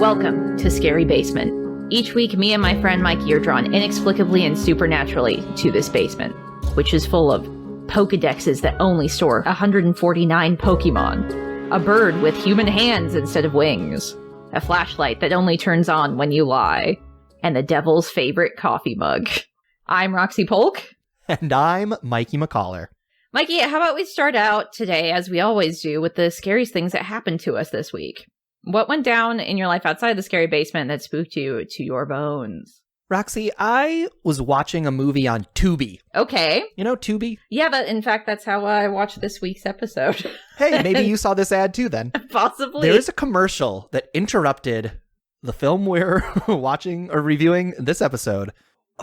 Welcome to Scary Basement. Each week, me and my friend Mikey are drawn inexplicably and supernaturally to this basement, which is full of Pokedexes that only store 149 Pokemon, a bird with human hands instead of wings, a flashlight that only turns on when you lie, and the devil's favorite coffee mug. I'm Roxy Polk. And I'm Mikey McCollor. Mikey, how about we start out today, as we always do, with the scariest things that happened to us this week? What went down in your life outside the scary basement that spooked you to your bones? Roxy, I was watching a movie on Tubi. Okay. You know Tubi? Yeah, in fact, that's how I watched this week's episode. Hey, maybe you saw this ad too then. Possibly. There is a commercial that interrupted the film we're watching or reviewing this episode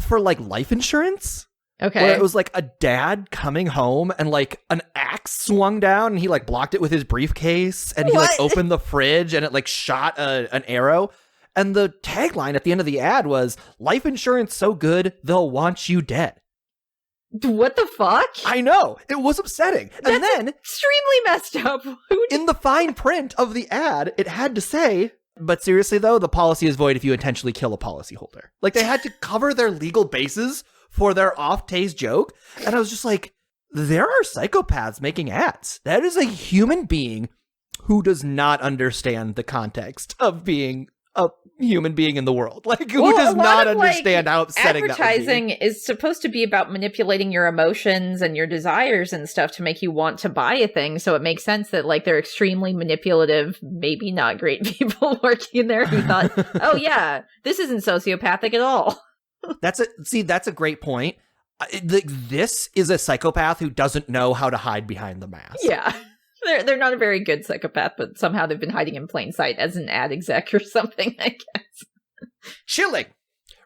for like life insurance. Okay. Where it was like a dad coming home and like an axe swung down and he like blocked it with his briefcase and he like opened the fridge and it like shot an arrow. And the tagline at the end of the ad was, "Life insurance so good, they'll want you dead." What the fuck? I know. It was upsetting. That's and then extremely messed up. In the fine print of the ad, it had to say, "But seriously though, the policy is void if you intentionally kill a policyholder." Like they had to cover their legal bases for their off-taste joke. And I was just like, there are psychopaths making ads. That is a human being who does not understand the context of being a human being in the world. Like, who does not understand how upsetting that would be. Advertising is supposed to be about manipulating your emotions and your desires and stuff to make you want to buy a thing. So it makes sense that, like, they're extremely manipulative, maybe not great people working there who thought, oh yeah, this isn't sociopathic at all. That's a great point. This is a psychopath who doesn't know how to hide behind the mask. Yeah. They're not a very good psychopath, but somehow they've been hiding in plain sight as an ad exec or something, I guess. Chilling.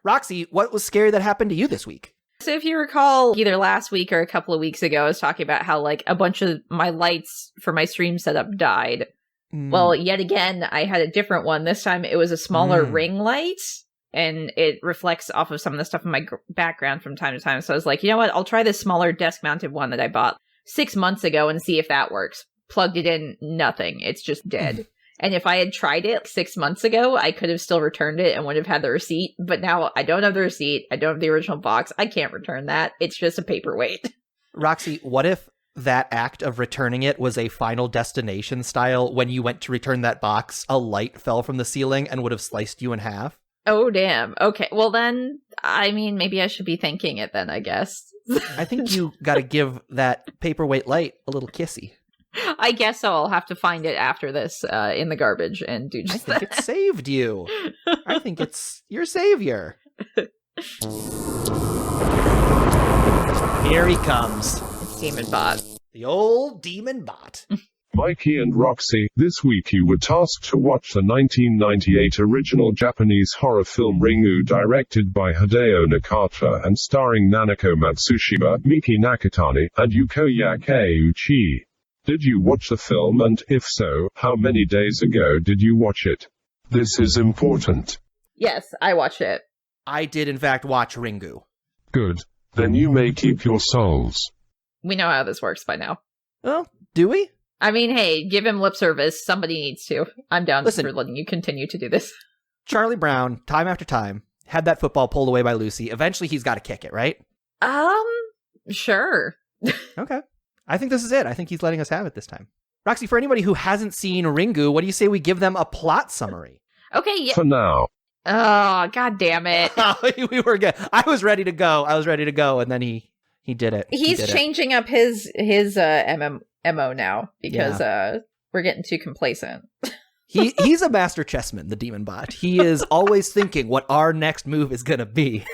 Roxy, what was scary that happened to you this week? So if you recall, either last week or a couple of weeks ago, I was talking about how, like, a bunch of my lights for my stream setup died. Well, yet again, I had a different one. This time it was a smaller ring light, and it reflects off of some of the stuff in my background from time to time. So I was like, you know what? I'll try this smaller desk-mounted one that I bought 6 months ago and see if that works. Plugged it in, nothing. It's just dead. And if I had tried it 6 months ago, I could have still returned it and would have had the receipt. But now I don't have the receipt. I don't have the original box. I can't return that. It's just a paperweight. Roxy, what if that act of returning it was a Final Destination style? When you went to return that box, a light fell from the ceiling and would have sliced you in half? Oh, damn. Okay. Well, then, I mean, maybe I should be thanking it then, I guess. I think you got to give that paperweight light a little kissy. I guess so. I'll have to find it after this in the garbage and do just that. I think it saved you. I think it's your savior. Here he comes. It's Demon Bot. The old Demon Bot. Mikey and Roxy, this week you were tasked to watch the 1998 original Japanese horror film Ringu, directed by Hideo Nakata and starring Nanako Matsushima, Miki Nakatani, and Yuko Yakeuchi. Did you watch the film, and if so, how many days ago did you watch it? This is important. Yes, I watched it. I did in fact watch Ringu. Good. Then you may keep your souls. We know how this works by now. Well, do we? I mean, hey, give him lip service. Somebody needs to. I'm down Listen, for letting you continue to do this. Charlie Brown, time after time, had that football pulled away by Lucy. Eventually, he's got to kick it, right? Sure. Okay. I think this is it. I think he's letting us have it this time. Roxy, for anybody who hasn't seen Ringu, what do you say we give them a plot summary? Okay, yeah. For now. Oh, god damn it. We were good. I was ready to go, and then he did it. He's changing up his MO now because we're getting too complacent. He's a master chessman, the Demon Bot. He is always thinking what our next move is going to be.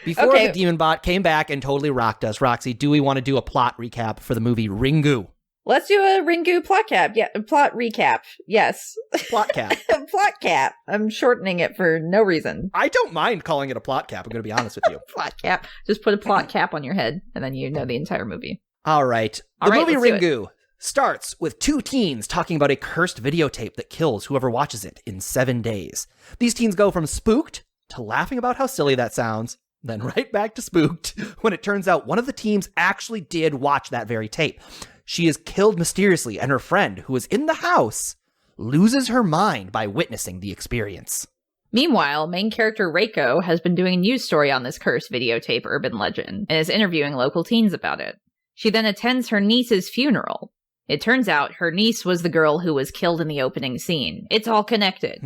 Before the Demon Bot came back and totally rocked us, Roxy, do we want to do a plot recap for the movie Ringu? Let's do a Ringu plot cap. Yeah, plot recap. Yes. Plot cap. Plot cap. I'm shortening it for no reason. I don't mind calling it a plot cap. I'm going to be honest with you. Plot cap. Just put a plot cap on your head, and then you know the entire movie. All right. The movie Ringu starts with two teens talking about a cursed videotape that kills whoever watches it in 7 days. These teens go from spooked to laughing about how silly that sounds, then right back to spooked when it turns out one of the teams actually did watch that very tape. She is killed mysteriously, and her friend, who is in the house, loses her mind by witnessing the experience. Meanwhile, main character Reiko has been doing a news story on this cursed videotape urban legend and is interviewing local teens about it. She then attends her niece's funeral. It turns out her niece was the girl who was killed in the opening scene. It's all connected.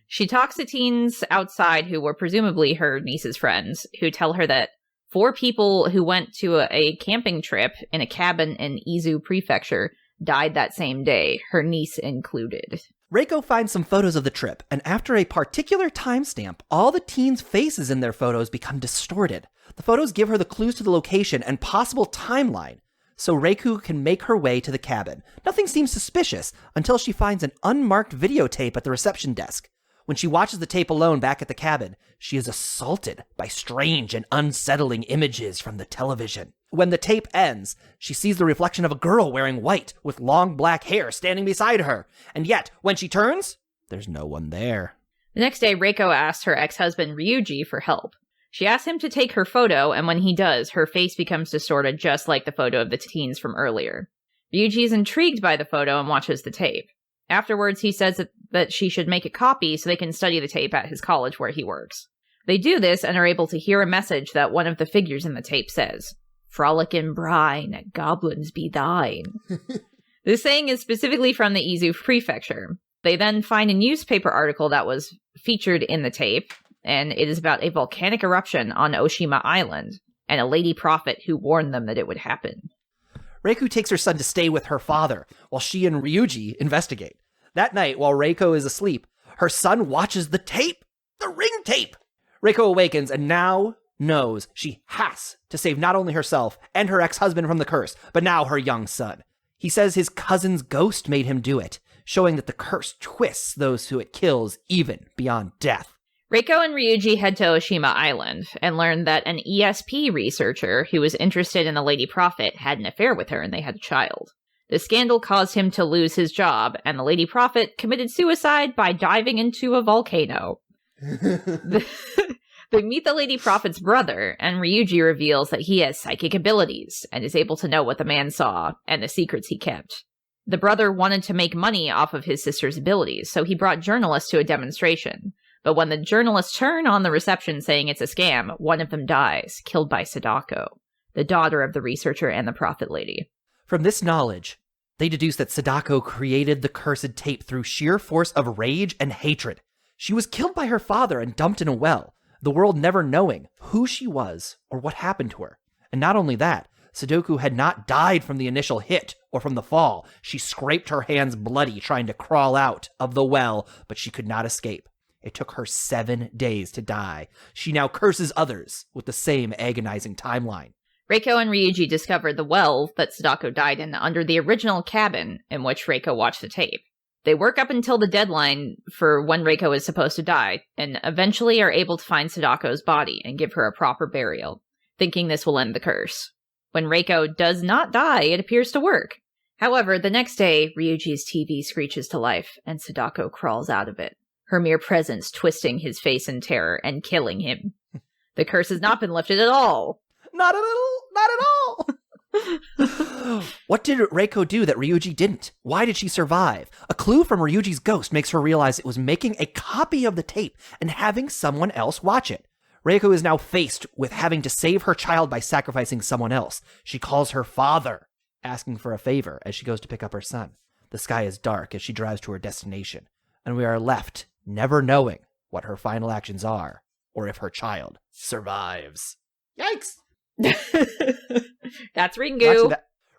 She talks to teens outside who were presumably her niece's friends, who tell her that 4 people who went to a camping trip in a cabin in Izu Prefecture died that same day, her niece included. Reiko finds some photos of the trip, and after a particular timestamp, all the teens' faces in their photos become distorted. The photos give her the clues to the location and possible timeline, so Reiko can make her way to the cabin. Nothing seems suspicious until she finds an unmarked videotape at the reception desk. When she watches the tape alone back at the cabin, she is assaulted by strange and unsettling images from the television. When the tape ends, she sees the reflection of a girl wearing white with long black hair standing beside her. And yet, when she turns, there's no one there. The next day, Reiko asks her ex-husband Ryuji for help. She asks him to take her photo, and when he does, her face becomes distorted just like the photo of the teens from earlier. Ryuji is intrigued by the photo and watches the tape. Afterwards, he says that she should make a copy so they can study the tape at his college where he works. They do this and are able to hear a message that one of the figures in the tape says, "Frolic in brine, goblins be thine." This saying is specifically from the Izu Prefecture. They then find a newspaper article that was featured in the tape, and it is about a volcanic eruption on Oshima Island, and a lady prophet who warned them that it would happen. Reiko takes her son to stay with her father, while she and Ryuji investigate. That night, while Reiko is asleep, her son watches the tape, the ring tape. Reiko awakens and now knows she has to save not only herself and her ex-husband from the curse, but now her young son. He says his cousin's ghost made him do it, showing that the curse twists those who it kills even beyond death. Reiko and Ryuji head to Oshima Island and learn that an ESP researcher who was interested in the Lady Prophet had an affair with her and they had a child. The scandal caused him to lose his job, and the Lady Prophet committed suicide by diving into a volcano. They meet the Lady Prophet's brother, and Ryuji reveals that he has psychic abilities and is able to know what the man saw and the secrets he kept. The brother wanted to make money off of his sister's abilities, so he brought journalists to a demonstration. But when the journalists turn on the reception saying it's a scam, one of them dies, killed by Sadako, the daughter of the researcher and the prophet lady. From this knowledge, they deduce that Sadako created the cursed tape through sheer force of rage and hatred. She was killed by her father and dumped in a well, the world never knowing who she was or what happened to her. And not only that, Sadako had not died from the initial hit or from the fall. She scraped her hands bloody trying to crawl out of the well, but she could not escape. It took her 7 days to die. She now curses others with the same agonizing timeline. Reiko and Ryuji discovered the well that Sadako died in under the original cabin in which Reiko watched the tape. They work up until the deadline for when Reiko is supposed to die, and eventually are able to find Sadako's body and give her a proper burial, thinking this will end the curse. When Reiko does not die, it appears to work. However, the next day, Ryuji's TV screeches to life, and Sadako crawls out of it, her mere presence twisting his face in terror and killing him. The curse has not been lifted at all. Not at all! What did Reiko do that Ryuji didn't? Why did she survive? A clue from Ryuji's ghost makes her realize it was making a copy of the tape and having someone else watch it. Reiko is now faced with having to save her child by sacrificing someone else. She calls her father, asking for a favor as she goes to pick up her son. The sky is dark as she drives to her destination, and we are left never knowing what her final actions are or if her child survives. Yikes! That's Ringu.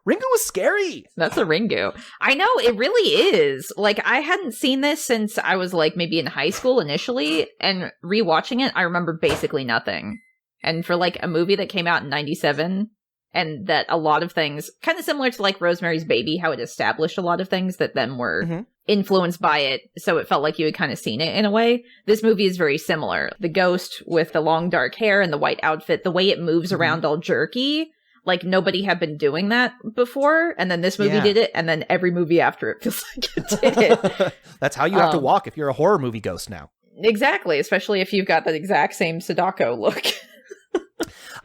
Ringu was scary. That's a Ringu. I know, it really is. Like, I hadn't seen this since I was, like, maybe in high school initially, and rewatching it, I remember basically nothing. And for, like, a movie that came out in 97, and that a lot of things, kind of similar to, like, Rosemary's Baby, how it established a lot of things that then were influenced by it, so it felt like you had kind of seen it in a way. This movie is very similar. The ghost with the long dark hair and the white outfit, the way it moves around all jerky, like nobody had been doing that before, and then this movie did it, and then every movie after it feels like it did it. That's how you have to walk if you're a horror movie ghost now. Exactly, especially if you've got that exact same Sadako look.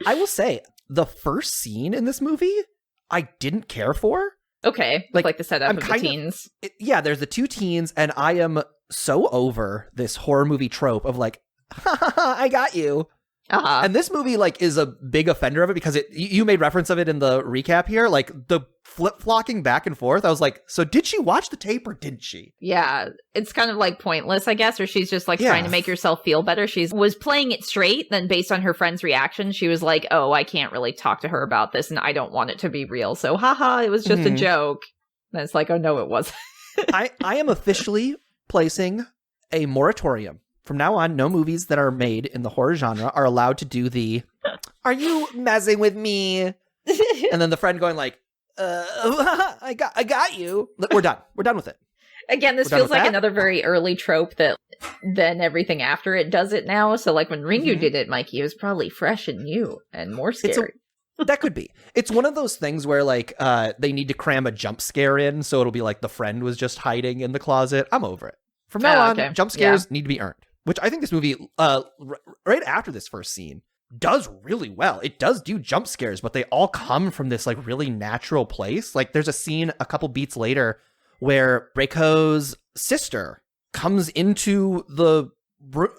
I will say, the first scene in this movie, I didn't care for. Okay, like the setup of the teens. There's the two teens, and I am so over this horror movie trope of like, I got you. Uh-huh. And this movie like is a big offender of it because you made reference of it in the recap here, like the flip-flocking back and forth. I was like, so did she watch the tape or didn't she? Yeah, it's kind of like pointless, I guess, or she's just like trying to make herself feel better. She was playing it straight, then based on her friend's reaction, she was like, oh, I can't really talk to her about this and I don't want it to be real. So haha, it was just a joke. And it's like, oh no, it wasn't. I am officially placing a moratorium. From now on, no movies that are made in the horror genre are allowed to do the, are you messing with me? And then the friend going like, I got you. We're done. We're done with it. Again, this feels like another very early trope that then everything after it does it now. So like when Ringu did it, Mikey, it was probably fresh and new and more scary. That could be. It's one of those things where like they need to cram a jump scare in. So it'll be like the friend was just hiding in the closet. I'm over it. From now on, jump scares need to be earned. Which I think this movie, right after this first scene, does really well. It does do jump scares, but they all come from this like really natural place. Like there's a scene a couple beats later where Reiko's sister comes into the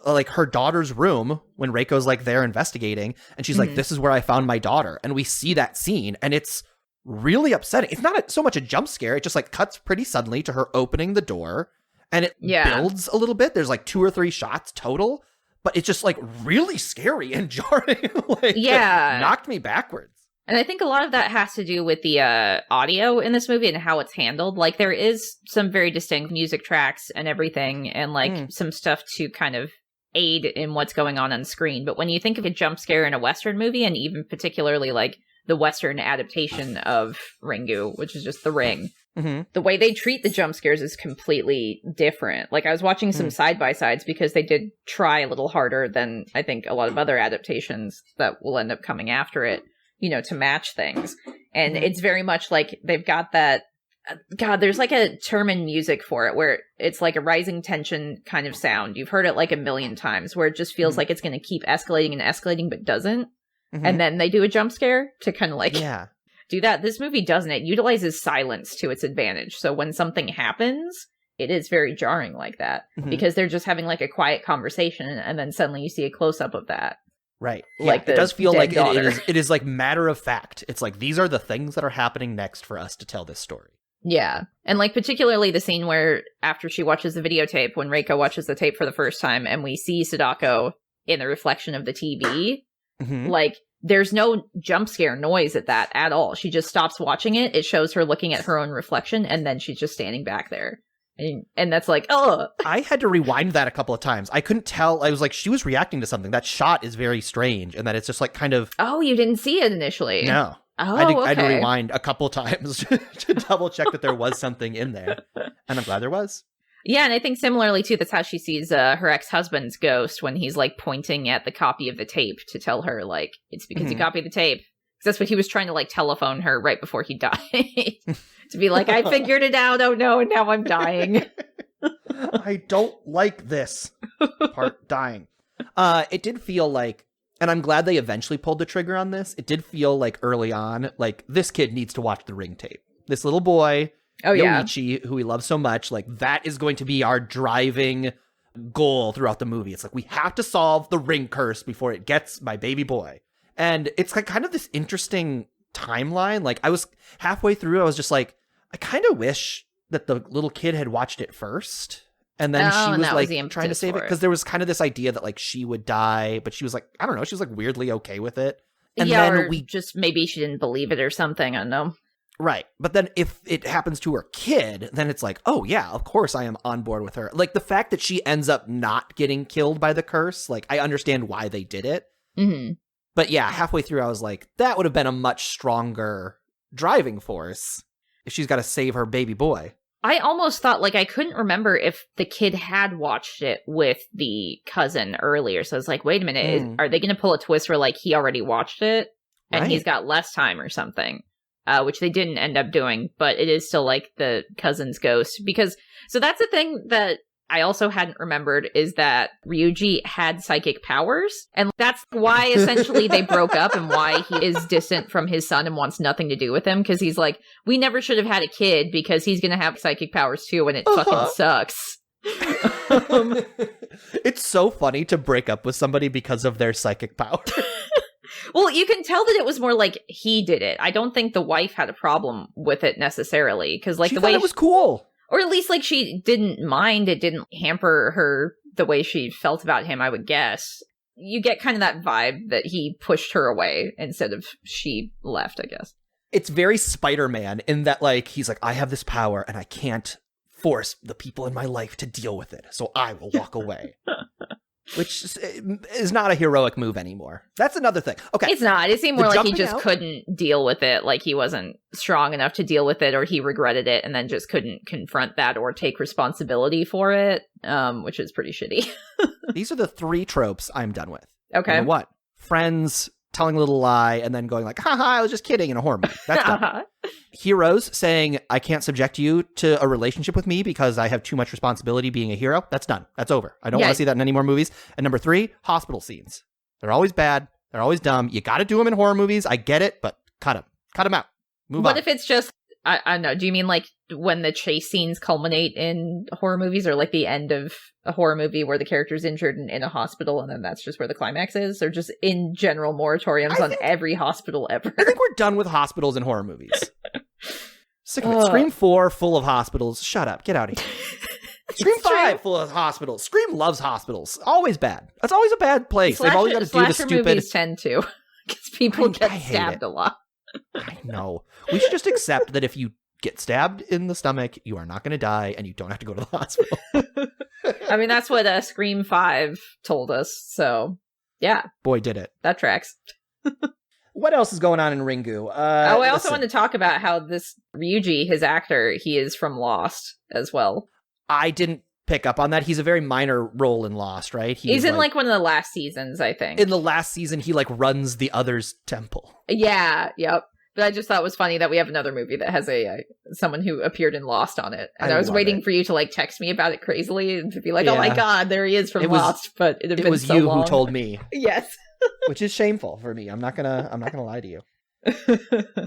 like her daughter's room when Reiko's like there investigating, and she's like, "This is where I found my daughter." And we see that scene, and it's really upsetting. It's not so much a jump scare; it just like cuts pretty suddenly to her opening the door. And it builds a little bit. There's like 2 or 3 shots total, but it's just like really scary and jarring. Like, it knocked me backwards. And I think a lot of that has to do with the audio in this movie and how it's handled. Like there is some very distinct music tracks and everything, and like some stuff to kind of aid in what's going on screen. But when you think of a jump scare in a Western movie, and even particularly like the Western adaptation of Ringu, which is just The Ring, the way they treat the jump scares is completely different. Like I was watching some side-by-sides because they did try a little harder than I think a lot of other adaptations that will end up coming after it, you know, to match things. And it's very much like they've got that, God, there's like a term in music for it where it's like a rising tension kind of sound. You've heard it like a million times where it just feels like it's going to keep escalating and escalating, but doesn't. And then they do a jump scare to kind of like do that. This movie doesn't. It utilizes silence to its advantage. So when something happens, it is very jarring like that because they're just having like a quiet conversation and then suddenly you see a close-up of that. Right. Like it does feel like it is like matter of fact. It's like these are the things that are happening next for us to tell this story. Yeah. And like particularly the scene where after she watches the videotape, when Reiko watches the tape for the first time and we see Sadako in the reflection of the TV, like there's no jump scare noise at that at all. She just stops watching it. It shows her looking at her own reflection, and then she's just standing back there. And that's like, oh. I had to rewind that a couple of times. I couldn't tell. I was like, she was reacting to something. That shot is very strange, and that it's just like kind of... Oh, you didn't see it initially? No. Oh, I had to rewind a couple times to double check that there was something in there. And I'm glad there was. Yeah, and I think similarly, too, that's how she sees her ex-husband's ghost when he's, like, pointing at the copy of the tape to tell her, like, it's because you copied the tape. Because that's what he was trying to, like, telephone her right before he died. To be like, I figured it out, oh no, and now I'm dying. I don't like this part, dying. It did feel like, and I'm glad they eventually pulled the trigger on this, it did feel like early on, like, this kid needs to watch the Ring tape. This little boy... Yoichi, who we love so much, like that is going to be our driving goal throughout the movie. It's like we have to solve the Ring curse before it gets my baby boy. And it's like kind of this interesting timeline. Like I was halfway through, I was just like, I kind of wish that the little kid had watched it first. And then she was like trying to save it because there was kind of this idea that like she would die, but she was like, I don't know, she was like weirdly okay with it. And then or we just maybe she didn't believe it or something. I don't know. Right. But then if it happens to her kid, then it's like, oh, yeah, of course I am on board with her. Like the fact that she ends up not getting killed by the curse, like I understand why they did it. But yeah, halfway through, I was like, that would have been a much stronger driving force if she's got to save her baby boy. I almost thought, like, I couldn't remember if the kid had watched it with the cousin earlier. So I was like, wait a minute, are they going to pull a twist where, like, he already watched it and he's got less time or something? Which they didn't end up doing, but it is still like the cousin's ghost because, so that's the thing that I also hadn't remembered is that Ryuji had psychic powers. And that's why essentially they broke up and why he is distant from his son and wants nothing to do with him. Because he's like, we never should have had a kid because he's going to have psychic powers too and it fucking sucks. It's so funny to break up with somebody because of their psychic power. Well, you can tell that it was more like he did it. I don't think the wife had a problem with it necessarily. Because like she the way it was cool. Or at least, like, she didn't mind. It didn't hamper her the way she felt about him, I would guess. You get kind of that vibe that he pushed her away instead of she left, I guess. It's very Spider-Man in that, like, he's like, I have this power and I can't force the people in my life to deal with it, so I will walk away. Which is not a heroic move anymore. That's another thing. Okay. It's not. It seemed more like he just couldn't deal with it. Like he wasn't strong enough to deal with it, or he regretted it and then just couldn't confront that or take responsibility for it, which is pretty shitty. These are the 3 tropes I'm done with. Okay. Number 1, friends telling a little lie and then going like, haha, I was just kidding in a horror movie. That's done. Heroes saying, I can't subject you to a relationship with me because I have too much responsibility being a hero. That's done. That's over. I don't want to see that in any more movies. And number 3, hospital scenes. They're always bad. They're always dumb. You got to do them in horror movies. I get it, but cut them. Cut them out. Move on. What if it's just, I don't know, do you mean like when the chase scenes culminate in horror movies, or like the end of a horror movie where the character's injured and in a hospital and then that's just where the climax is? Or just in general moratoriums on every hospital ever? I think we're done with hospitals in horror movies. Sick of it. Scream 4 full of hospitals. Shut up. Get out of here. Scream 5 full of hospitals. Scream loves hospitals. Always bad. That's always a bad place. They've always got to do the stupid... movies tend to. Because people get stabbed a lot. I know. We should just accept that if you get stabbed in the stomach, you are not going to die and you don't have to go to the hospital. I mean, that's what Scream 5 told us. So, yeah. Boy, did it. That tracks. What else is going on in Ringu? I also want to talk about how this Ryuji, his actor, he is from Lost as well. I didn't pick up on that. He's a very minor role in Lost, right? He's in like one of the last seasons, I think. In the last season, he like runs the other's temple. Yeah, yep. But I just thought it was funny that we have another movie that has someone who appeared in Lost on it. And I was waiting for you to like text me about it crazily and to be like, oh my God, there he is from Lost. But it was you long. who told me. Yes. Which is shameful for me. I'm not gonna lie to you.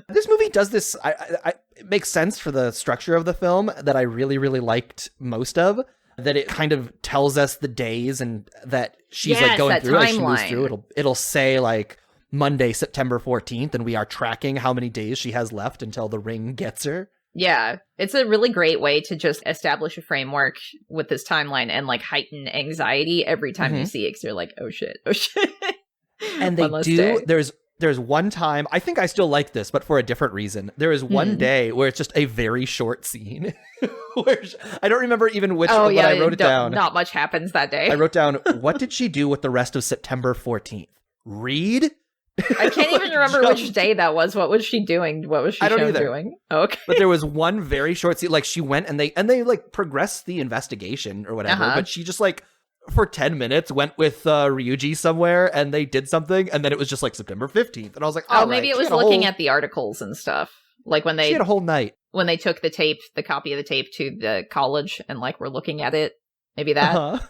This movie does this. It makes sense for the structure of the film that I really, really liked most of. That it kind of tells us the days and that she's like going through as she moves through. It'll say like Monday, September 14th, and we are tracking how many days she has left until the ring gets her. Yeah, it's a really great way to just establish a framework with this timeline and like heighten anxiety every time you see it, because you're like, oh shit. And they do. There's one time, I think I still like this, but for a different reason. There is one day where it's just a very short scene. Where I don't remember even which, but I wrote it down. Not much happens that day. I wrote down, what did she do with the rest of September 14th? Read? I can't even remember which day that was. What was she doing? What was she doing? Oh, okay. But there was one very short scene. Like she went and they like progressed the investigation or whatever. But she just like for 10 minutes went with Ryuji somewhere and they did something. And then it was just like September 15th. And I was like, oh, maybe it was looking at the articles and stuff. Like when she had a whole night. When they took the copy of the tape to the college and like were looking at it. Maybe that.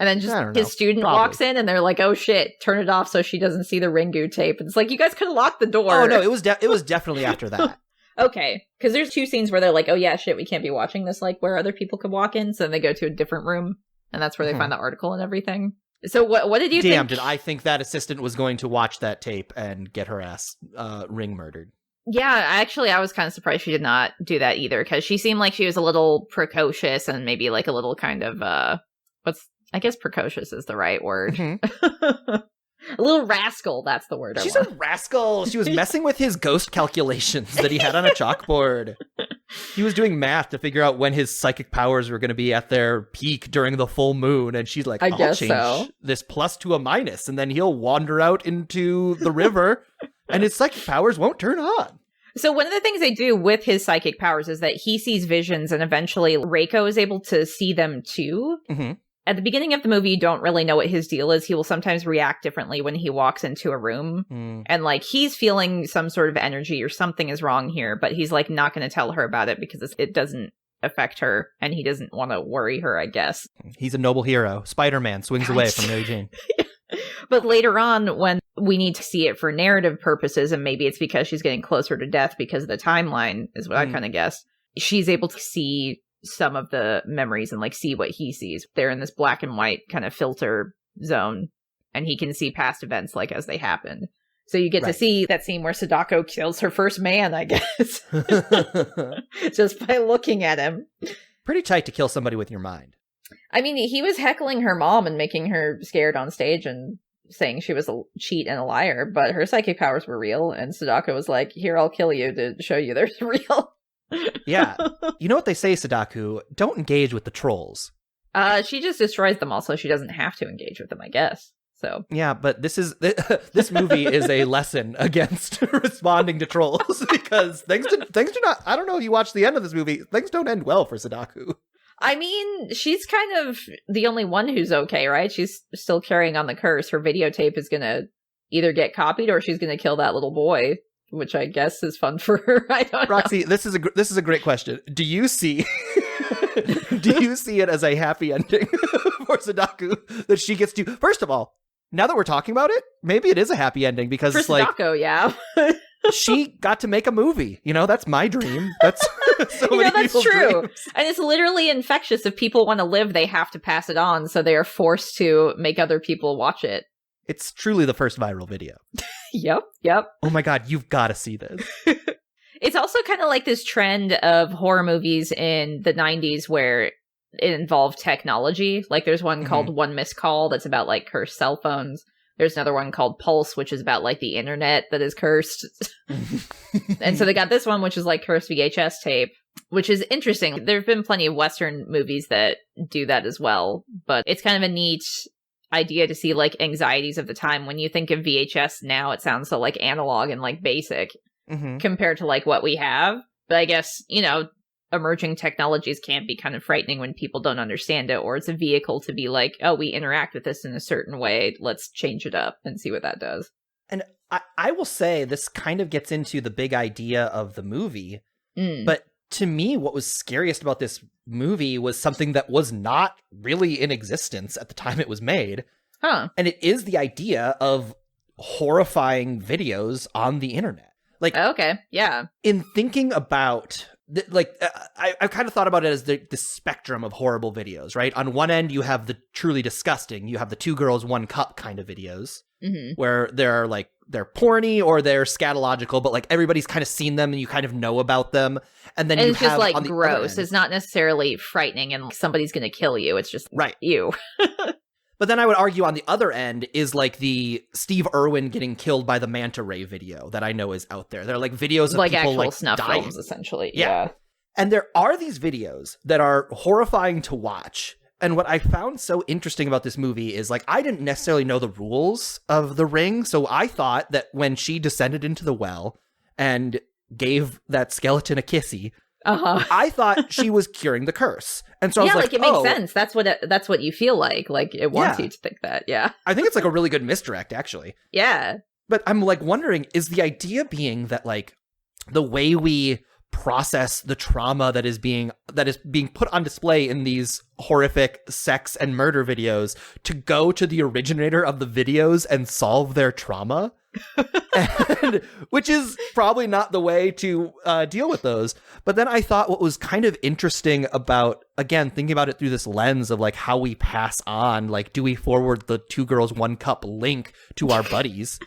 And then just his student walks in and they're like, oh shit, turn it off so she doesn't see the Ringu tape. And it's like, you guys could have locked the door. Oh no, it was definitely after that. Okay. Because there's 2 scenes where they're like, oh yeah, shit, we can't be watching this like where other people could walk in. So then they go to a different room and that's where they find the article and everything. So what did you think? Damn, did I think that assistant was going to watch that tape and get her ass ring murdered? Yeah, I was kind of surprised she did not do that either, because she seemed like she was a little precocious and maybe like a little kind of, I guess precocious is the right word. A little rascal, that's the word. She's a rascal. She was messing with his ghost calculations that he had on a chalkboard. He was doing math to figure out when his psychic powers were going to be at their peak during the full moon. And she's like, I'll change this plus to a minus. And then he'll wander out into the river and his psychic powers won't turn on. So one of the things they do with his psychic powers is that he sees visions and eventually Reiko is able to see them too. Mm-hmm. At the beginning of the movie, you don't really know what his deal is. He will sometimes react differently when he walks into a room. And like he's feeling some sort of energy or something is wrong here, but he's like not going to tell her about it because it doesn't affect her, and he doesn't want to worry her, I guess. He's a noble hero. Spider-Man swings away from Mary Jane. But later on, when we need to see it for narrative purposes, and maybe it's because she's getting closer to death because of the timeline, is what I kind of guess, she's able to see some of the memories and like see what he sees. They're in this black and white kind of filter zone, and he can see past events like as they happened. So you get to see that scene where Sadako kills her first man, I guess, just by looking at him. Pretty tight to kill somebody with your mind. I mean, he was heckling her mom and making her scared on stage and saying she was a cheat and a liar, but her psychic powers were real, and Sadako was like, here, I'll kill you to show you they're real. Yeah. You know what they say, Sadako? Don't engage with the trolls. She just destroys them all, so she doesn't have to engage with them, I guess. So yeah, but this movie is a lesson against responding to trolls, because things do not. I don't know if you watch the end of this movie. Things don't end well for Sadako. I mean, she's kind of the only one who's okay, right? She's still carrying on the curse. Her videotape is gonna either get copied or she's gonna kill that little boy, which I guess is fun for her. I don't know. Roxy, this is a great question. Do you see it as a happy ending for Sadako that she gets to? First of all, now that we're talking about it, maybe it is a happy ending because for it's like Sadako, yeah. she got to make a movie. You know, that's my dream. That's so many that's true. Dreams. And it's literally infectious. If people want to live, they have to pass it on. So they are forced to make other people watch it. It's truly the first viral video. Yep. Oh my God, you've got to see this. It's also kind of like this trend of horror movies in the 90s where it involved technology. Like there's one called One Missed Call that's about like cursed cell phones. There's another one called Pulse, which is about like the internet that is cursed. And so they got this one, which is like cursed VHS tape, which is interesting. There have been plenty of Western movies that do that as well, but it's kind of a neat idea to see like anxieties of the time. When you think of VHS now, it sounds so like analog and like basic compared to like what we have. But I guess, you know, emerging technologies can be kind of frightening when people don't understand it, or it's a vehicle to be like, oh, we interact with this in a certain way, let's change it up and see what that does. And I will say this kind of gets into the big idea of the movie, but to me, what was scariest about this movie was something that was not really in existence at the time it was made. And it is the idea of horrifying videos on the internet. Like, okay, yeah. In thinking about I kind of thought about it as the spectrum of horrible videos, right? On one end, you have the truly disgusting. You have the 2 girls, 1 cup kind of videos where they're porny or they're scatological, but like everybody's kind of seen them and you kind of know about them. And then it's just like gross. It's not necessarily frightening and like, somebody's going to kill you. It's just you. But then I would argue on the other end is like the Steve Irwin getting killed by the manta ray video that I know is out there. They're like videos of like people actual like snuff dying. films, essentially. Yeah. And there are these videos that are horrifying to watch. And what I found so interesting about this movie is like I didn't necessarily know the rules of the ring. So I thought that when she descended into the well and gave that skeleton a kissy, I thought she was curing the curse. And so I was like, it makes sense. That's what you feel like. Like it wants you to think that. Yeah. I think it's like a really good misdirect, actually. Yeah. But I'm like wondering, is the idea being that like the way we process the trauma that is being put on display in these horrific sex and murder videos to go to the originator of the videos and solve their trauma? And, which is probably not the way to deal with those. But then I thought what was kind of interesting about, again, thinking about it through this lens of like how we pass on, like, do we forward the 2 girls, 1 cup link to our buddies?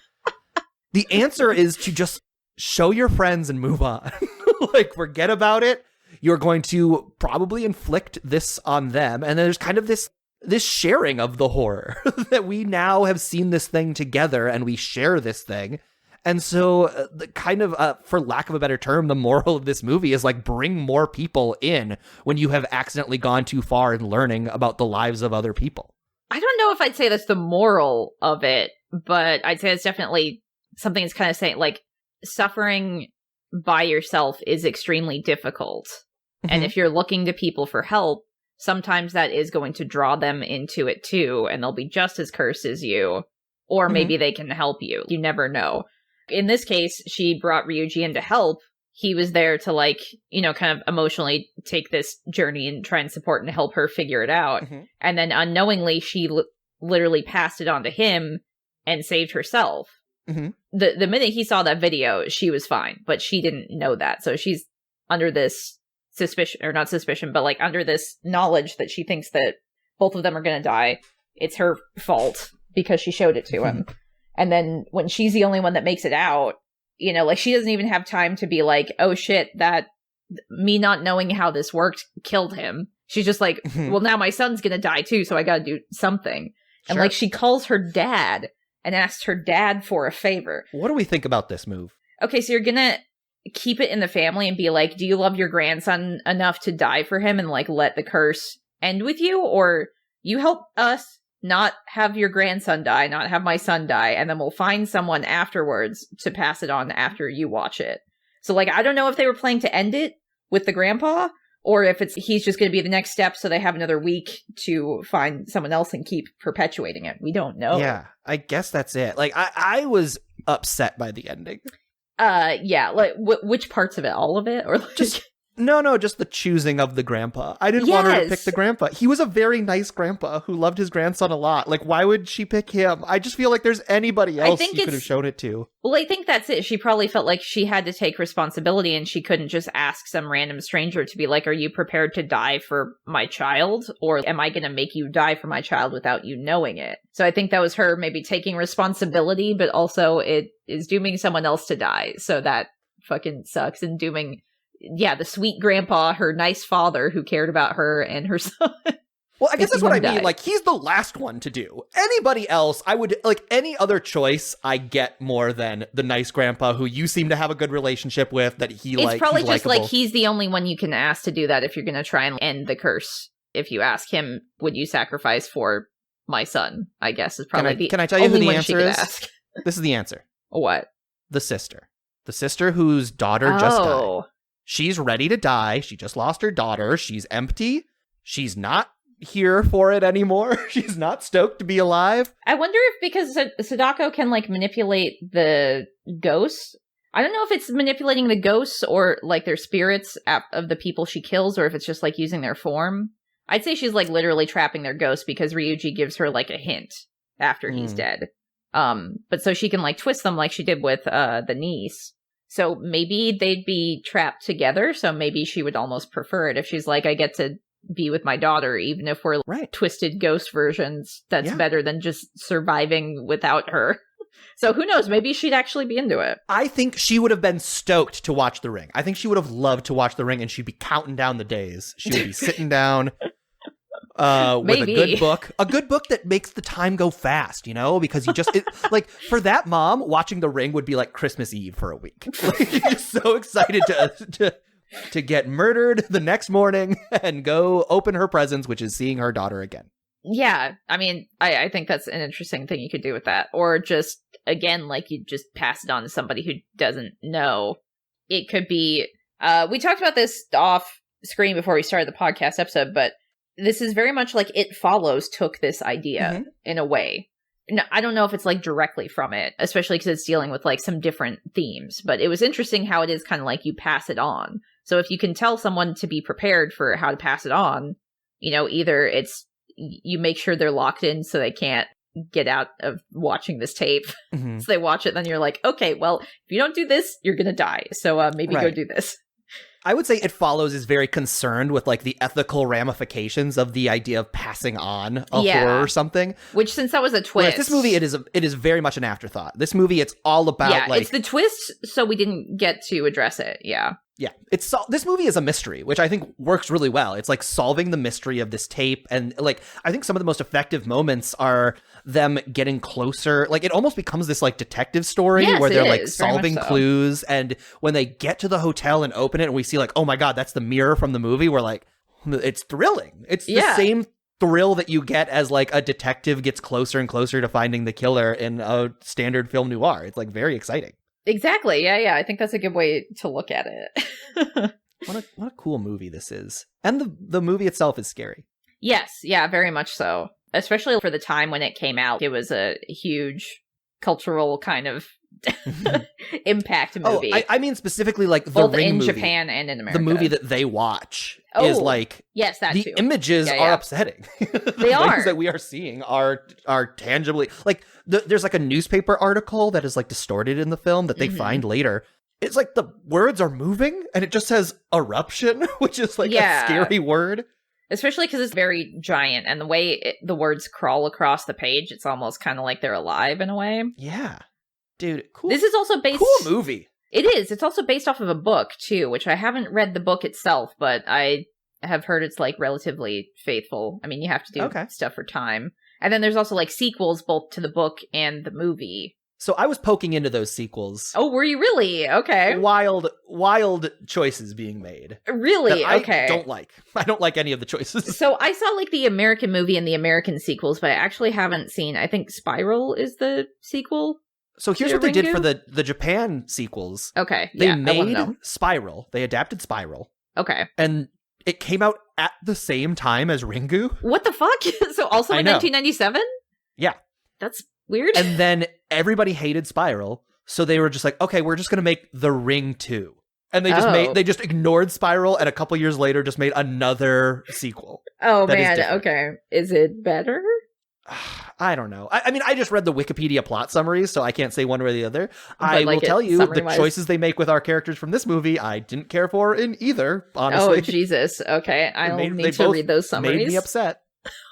The answer is to just show your friends and move on. Like, forget about it. You're going to probably inflict this on them. And then there's kind of this sharing of the horror that we now have seen this thing together and we share this thing. And so the kind of, for lack of a better term, the moral of this movie is like bring more people in when you have accidentally gone too far in learning about the lives of other people. I don't know if I'd say that's the moral of it, but I'd say it's definitely something that's kind of saying like suffering by yourself is extremely difficult. And if you're looking to people for help, sometimes that is going to draw them into it too, and they'll be just as cursed as you, or maybe they can help you. You never know. In this case, she brought Ryuji in to help, he was there to like, kind of emotionally take this journey and try and support and help her figure it out. Mhm. And then unknowingly, she literally passed it on to him and saved herself. Mhm. The minute he saw that video, she was fine, but she didn't know that. So she's under this suspicion, or not suspicion, but like under this knowledge that she thinks that both of them are going to die. It's her fault because she showed it to him. And then when she's the only one that makes it out, like she doesn't even have time to be like, oh shit, that me not knowing how this worked killed him. She's just like, well, now my son's going to die too, so I got to do something. And like she calls her dad and asks her dad for a favor. What do we think about this move? Okay, so you're going to keep it in the family and be like, do you love your grandson enough to die for him and like let the curse end with you? Or you help us not have your grandson die, not have my son die, and then we'll find someone afterwards to pass it on after you watch it. So like, I don't know if they were planning to end it with the grandpa, or if he's just going to be the next step so they have another week to find someone else and keep perpetuating it. We don't know. Yeah, I guess that's it. Like, I was upset by the ending. Yeah, like, which parts of it? All of it? Or just just the choosing of the grandpa. I didn't want her to pick the grandpa. He was a very nice grandpa who loved his grandson a lot. Like, why would she pick him? I just feel like there's anybody else you could have shown it to. Well, I think that's it. She probably felt like she had to take responsibility and she couldn't just ask some random stranger to be like, are you prepared to die for my child? Or am I going to make you die for my child without you knowing it? So I think that was her maybe taking responsibility, but also it is dooming someone else to die. So that fucking sucks. And dooming, the sweet grandpa, her nice father who cared about her and her son. Well, I guess that's what I mean. Like, he's the last one to do. Anybody else, I would, like, any other choice, I get more than the nice grandpa who you seem to have a good relationship with, that it's probably just likable. Like, he's the only one you can ask to do that if you're going to try and end the curse. If you ask him, would you sacrifice for my son? I guess is probably Can I tell you who the answer is? This is the answer. What? The sister. The sister whose daughter just died. She's ready to die. She just lost her daughter. She's empty. She's not here for it anymore. She's not stoked to be alive. I wonder if because Sadako can like manipulate the ghosts. I don't know if it's manipulating the ghosts or like their spirits of the people she kills, or if it's just like using their form. I'd say she's like literally trapping their ghosts because Ryuji gives her like a hint after he's dead. But so she can like twist them like she did with the niece. So maybe they'd be trapped together. So maybe she would almost prefer it if she's like, I get to be with my daughter, even if we're twisted ghost versions. That's better than just surviving without her. So who knows? Maybe she'd actually be into it. I think she would have been stoked to watch The Ring. I think she would have loved to watch The Ring, and she'd be counting down the days. She would be sitting down with a good book that makes the time go fast, you know, because you just like for that mom, watching The Ring would be like Christmas Eve for a week. Like, you're just so excited to get murdered the next morning and go open her presents, which is seeing her daughter again. Yeah, I mean, I think that's an interesting thing you could do with that. Or just, again, like you just pass it on to somebody who doesn't know. It could be, we talked about this off screen before we started the podcast episode, but this is very much like It Follows took this idea in a way. No, I don't know if it's like directly from it, especially because it's dealing with like some different themes, but it was interesting how it is kind of like you pass it on. So if you can tell someone to be prepared for how to pass it on, you know, either it's you make sure they're locked in so they can't get out of watching this tape. So they watch it, then you're like, okay, well, if you don't do this, you're going to die. So maybe go do this. I would say It Follows is very concerned with like the ethical ramifications of the idea of passing on a horror or something. Which, since that was a twist, whereas this movie it is very much an afterthought. This movie, it's all about like it's the twist, so we didn't get to address it. Yeah, this movie is a mystery, which I think works really well. It's like solving the mystery of this tape, and like I think some of the most effective moments are them getting closer. Like it almost becomes this like detective story where they're like solving clues, and when they get to the hotel and open it and we see like, oh my god, that's the mirror from the movie, we're like, it's thrilling. It's the same thrill that you get as like a detective gets closer and closer to finding the killer in a standard film noir. It's like very exciting. Exactly. Yeah. I think that's a good way to look at it. What a cool movie this is. And the movie itself is scary. Yes. Yeah, very much so. Especially for the time when it came out. It was a huge cultural kind of impact movie. I mean specifically like the both Ring in movie, Japan and in America. the movie that they watch is like yes, that the too. images are upsetting. They are. Things that we are seeing are tangibly like there's like a newspaper article that is like distorted in the film that they find later. It's like the words are moving and it just says eruption, which is like a scary word. Especially because it's very giant and the way the words crawl across the page, it's almost kind of like they're alive in a way. Yeah. Dude, cool. This is also based... Cool movie. It is. It's also based off of a book, too, which I haven't read the book itself, but I have heard it's, like, relatively faithful. I mean, you have to do stuff for time. And then there's also, like, sequels both to the book and the movie. So I was poking into those sequels. Oh, were you really? Okay. Wild choices being made. Really? Okay. I don't like. I don't like any of the choices. So I saw like the American movie and the American sequels, but I actually haven't seen, I think Spiral is the sequel. So here's what they did for the Japan sequels. Okay. They made Spiral. They adapted Spiral. Okay. And it came out at the same time as Ringu. What the fuck? So also in 1997? Yeah. That's weird. And then everybody hated Spiral, so they were just like, okay, we're just going to make The Ring 2. And they just ignored Spiral, and a couple years later just made another sequel. Oh, man. Okay. Is it better? I don't know. I mean, I just read the Wikipedia plot summaries, so I can't say one way or the other. I will tell you, the choices they make with our characters from this movie, I didn't care for in either, honestly. Oh, Jesus. Okay. I'll need to read those summaries. Made me upset.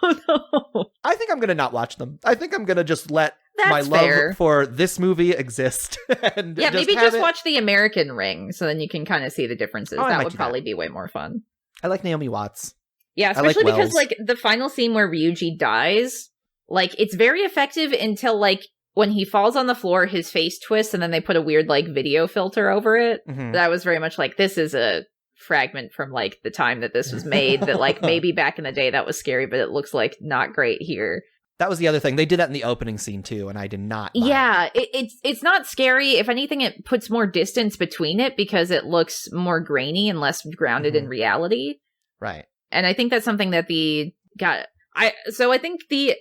Oh, no. I think I'm going to not watch them. I think I'm going to just let my love for this movie exist. And maybe just watch the American Ring, so then you can kind of see the differences. That would probably be way more fun. I like Naomi Watts. Yeah, especially because, like, the final scene where Ryuji dies, like, it's very effective until, like, when he falls on the floor, his face twists, and then they put a weird, like, video filter over it. Mm-hmm. That was very much like, this is a fragment from, like, the time that this was made, that, like, maybe back in the day that was scary, but it looks, like, not great here. That was the other thing. They did that in the opening scene, too, and I did not buy it. It's not scary. If anything, it puts more distance between it because it looks more grainy and less grounded in reality. Right. And I think that's something that I think the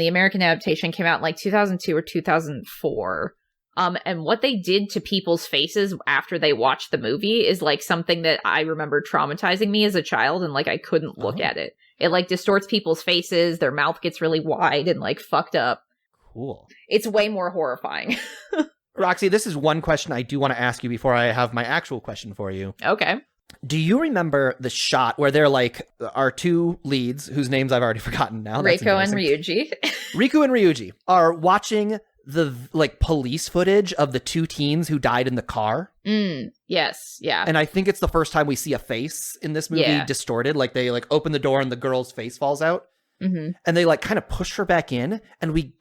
American adaptation came out in like 2002 or 2004. And what they did to people's faces after they watched the movie is like something that I remember traumatizing me as a child, and like I couldn't look at it. It like distorts people's faces, their mouth gets really wide and like fucked up. Cool. It's way more horrifying. Roxy, this is one question I do want to ask you before I have my actual question for you. Okay. Do you remember the shot where they're like our two leads, whose names I've already forgotten now? Reiko and Ryuji. Riku and Ryuji are watching the like police footage of the two teens who died in the car. Yes, yeah. And I think it's the first time we see a face in this movie distorted. Like they like open the door and the girl's face falls out. Mm-hmm. And they like kind of push her back in. And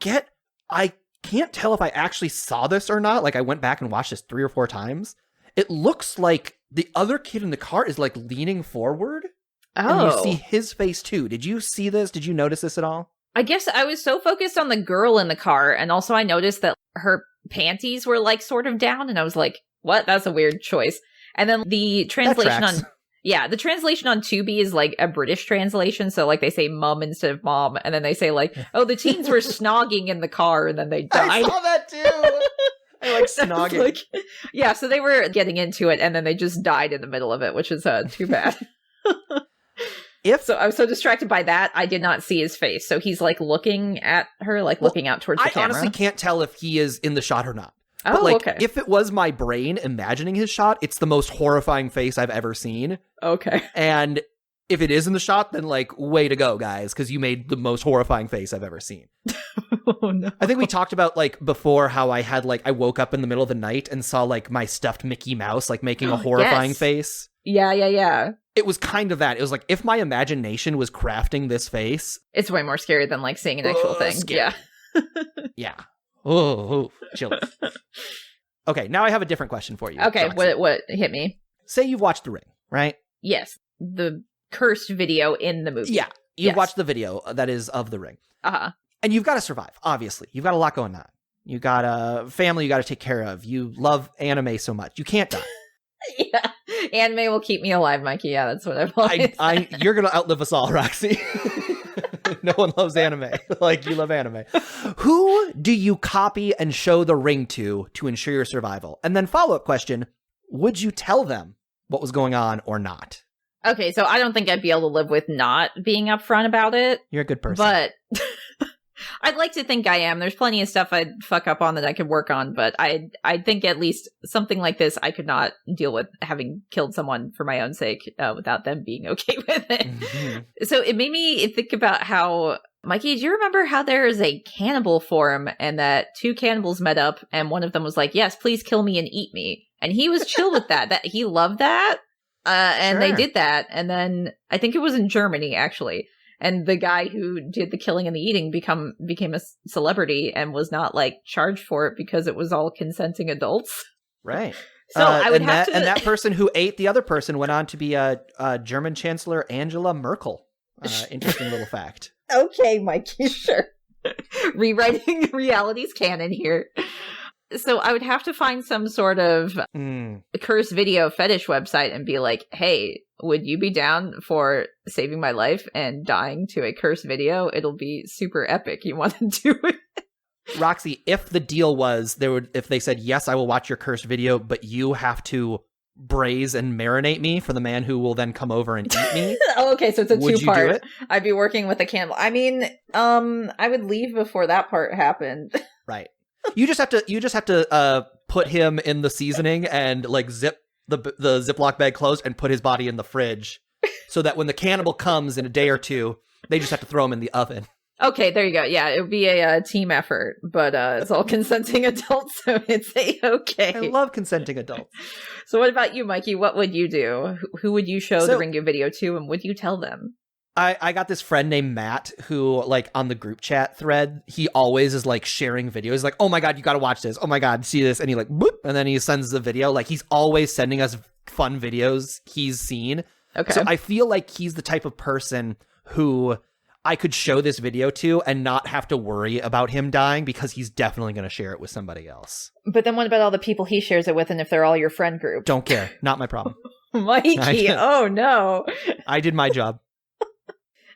I can't tell if I actually saw this or not. Like I went back and watched this 3 or 4 times. It looks like the other kid in the car is like leaning forward. Oh. And you see his face too. Did you see this? Did you notice this at all? I guess I was so focused on the girl in the car, and also I noticed that her panties were like sort of down, and I was like, what? That's a weird choice. And then the translation the translation on Tubi is like a British translation, so like they say mum instead of mom, and then they say like, oh, the teens were snogging in the car, and then they died. I saw that too! I like snogging. So they were getting into it, and then they just died in the middle of it, which is too bad. So I was so distracted by that, I did not see his face. So he's like looking at her, like looking out towards the camera. I honestly can't tell if he is in the shot or not. But like, if it was my brain imagining his shot, it's the most horrifying face I've ever seen. Okay. And if it is in the shot, then like, way to go, guys, because you made the most horrifying face I've ever seen. Oh, no. I think we talked about like before how I had like, I woke up in the middle of the night and saw like my stuffed Mickey Mouse like making a horrifying face. Yeah. It was kind of that. It was like, if my imagination was crafting this face. It's way more scary than like seeing an actual thing. Scary. Yeah. Yeah. Oh, chills. Okay, now I have a different question for you. Okay, what hit me? Say you've watched The Ring, right? Yes. The cursed video in the movie. Yeah. You've watched the video that is of The Ring. Uh-huh. And you've got to survive, obviously. You've got a lot going on. You got a family you got to take care of. You love anime so much. You can't die. Yeah. Anime will keep me alive, Mikey. Yeah, that's what I've always said. You're going to outlive us all, Roxy. No one loves anime like you love anime. Who do you copy and show the ring to ensure your survival? And then follow-up question, would you tell them what was going on or not? Okay, so I don't think I'd be able to live with not being upfront about it. You're a good person. But I'd like to think I am. There's plenty of stuff I'd fuck up on that I could work on, but I think at least something like this I could not deal with having killed someone for my own sake without them being okay with it. Mm-hmm. So it made me think about how, Mikey, do you remember how there is a cannibal forum and that two cannibals met up and one of them was like, yes, please kill me and eat me. And he was chill with that. He loved that. And Sure. They did that. And then I think it was in Germany, actually. And the guy who did the killing and the eating became a celebrity and was not like charged for it because it was all consenting adults. Right. So I would have to. And that person who ate the other person went on to be German Chancellor Angela Merkel. Interesting little fact. Okay, Mikey, sure. Rewriting reality's canon here. So I would have to find some sort of cursed video fetish website and be like, hey, would you be down for saving my life and dying to a cursed video? It'll be super epic. You want to do it? Roxy, if the deal was if they said, yes, I will watch your cursed video, but you have to braise and marinate me for the man who will then come over and eat me. Oh, okay, so it's a would two-part. You do it? I'd be working with a cannibal. I mean, I would leave before that part happened. Right. You just have to put him in the seasoning and like zip the Ziploc bag closed and put his body in the fridge so that when the cannibal comes in a day or two, they just have to throw him in the oven. Okay, there you go. Yeah, it would be a team effort, but it's all consenting adults, so it's okay. I love consenting adults. So what about you, Mikey? What would you do? Who would you show the Ringu video to, and would you tell them? I got this friend named Matt who, like, on the group chat thread, he always is, like, sharing videos. Like, oh my God, you got to watch this. Oh my God, see this. And he, like, boop, and then he sends the video. Like, he's always sending us fun videos he's seen. Okay. So I feel like he's the type of person who I could show this video to and not have to worry about him dying because he's definitely going to share it with somebody else. But then what about all the people he shares it with and if they're all your friend group? Don't care. Not my problem. Mikey, oh no. I did my job.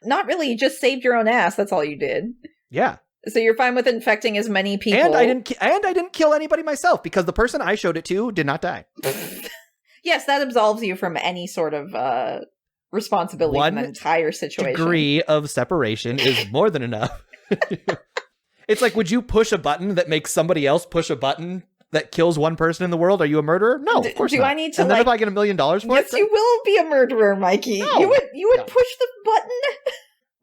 Not really. You just saved your own ass. That's all you did. Yeah. So you're fine with infecting as many people. And I didn't kill anybody myself because the person I showed it to did not die. Yes, that absolves you from any sort of responsibility in the entire situation. Degree of separation is more than enough. It's like, would you push a button that makes somebody else push a button that kills one person in the world? Are you a murderer? No, of course not. Do I need to? And then if I get $1 million for it, yes, you will be a murderer, Mikey. No, you would push the button.